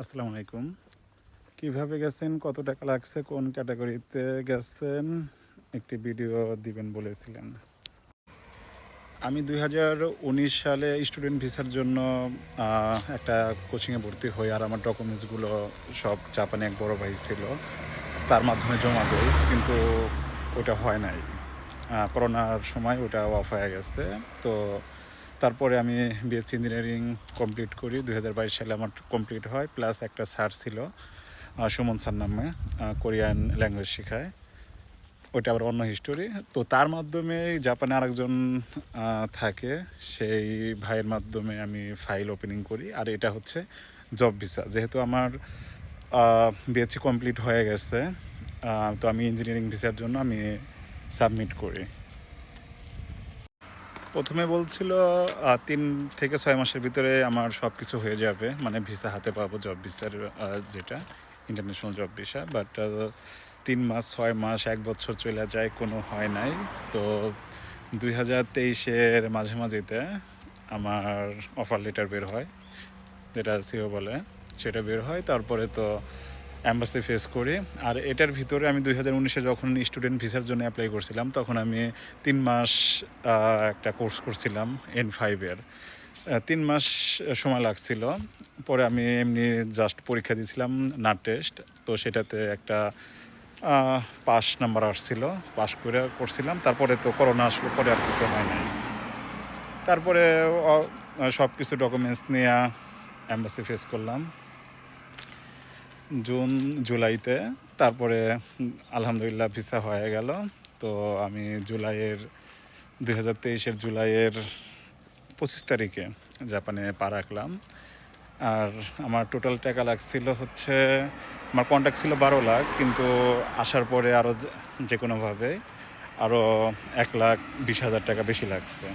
আসসালামু আলাইকুম। কিভাবে গেছেন, কত টাকা লাগছে, কোন ক্যাটাগরিতে গেছেন, একটি ভিডিও দিবেন বলেছিলেন। আমি 2019 সালে স্টুডেন্ট ভিসার জন্য একটা কোচিংয়ে ভর্তি হই, আর আমার ডকুমেন্টসগুলো সব জাপানে এক বড় ভাই ছিল, তার মাধ্যমে জমা দেই, কিন্তু ওটা হয় নাই। করোনার সময় ওটা অফ হয়ে গেছে। তো তারপরে আমি বিএসসি ইঞ্জিনিয়ারিং কমপ্লিট করি। 2022 সালে আমার কমপ্লিট হয়, প্লাস একটা স্যার ছিল সুমন স্যার নামে, কোরিয়ান ল্যাঙ্গুয়েজ শেখায়। ওইটা আবার অন্য হিস্টোরি। তো তার মাধ্যমে জাপানে আরেকজন থাকে, সেই ভাইয়ের মাধ্যমে আমি ফাইল ওপেনিং করি। আর এটা হচ্ছে জব ভিসা। যেহেতু আমার বিএসসি কমপ্লিট হয়ে গেছে, তো আমি ইঞ্জিনিয়ারিং ভিসার জন্য আমি সাবমিট করি। প্রথমে বলছিল 3 থেকে 6 মাসের ভিতরে আমার সব কিছু হয়ে যাবে, মানে ভিসা হাতে পাবো, জব ভিসার যেটা ইন্টারন্যাশনাল জব ভিসা। বাট 3 মাস, 6 মাস, 1 বছর চলে যায়, কোনো হয় নাই। তো 2023-এর মাঝামাঝিতে আমার অফার লেটার বের হয়, যেটা সিও বলে, সেটা বের হয়। তারপরে তো অ্যাম্বাসি ফেস করি। আর এটার ভিতরে আমি 2019-এ যখন স্টুডেন্ট ভিসার জন্য অ্যাপ্লাই করছিলাম, তখন আমি 3 মাস একটা কোর্স করছিলাম N5-এর। 3 মাস সময় লাগছিল। পরে আমি এমনি জাস্ট পরীক্ষা দিয়েছিলাম, নাট টেস্ট। তো সেটাতে একটা পাস নাম্বার আসছিল, পাস করে করছিলাম। তারপরে তো করোনা আসলো, পরে আর কিছু হয় নাই। তারপরে সব কিছু ডকুমেন্টস নিয়ে অ্যাম্বাসি ফেস করলাম জুলাইতে। তারপরে আলহামদুলিল্লাহ ভিসা হয়ে গেল। তো আমি 2023-এর জুলাইয়ের 25 তারিখে জাপানে পা রাখলাম। আর আমার টোটাল টাকা লাগছিল হচ্ছে, আমার কন্ট্যাক্ট ছিল 12 লাখ, কিন্তু আসার পরে আরও যে কোনোভাবে আরও 1,20,000 টাকা বেশি লাগছে।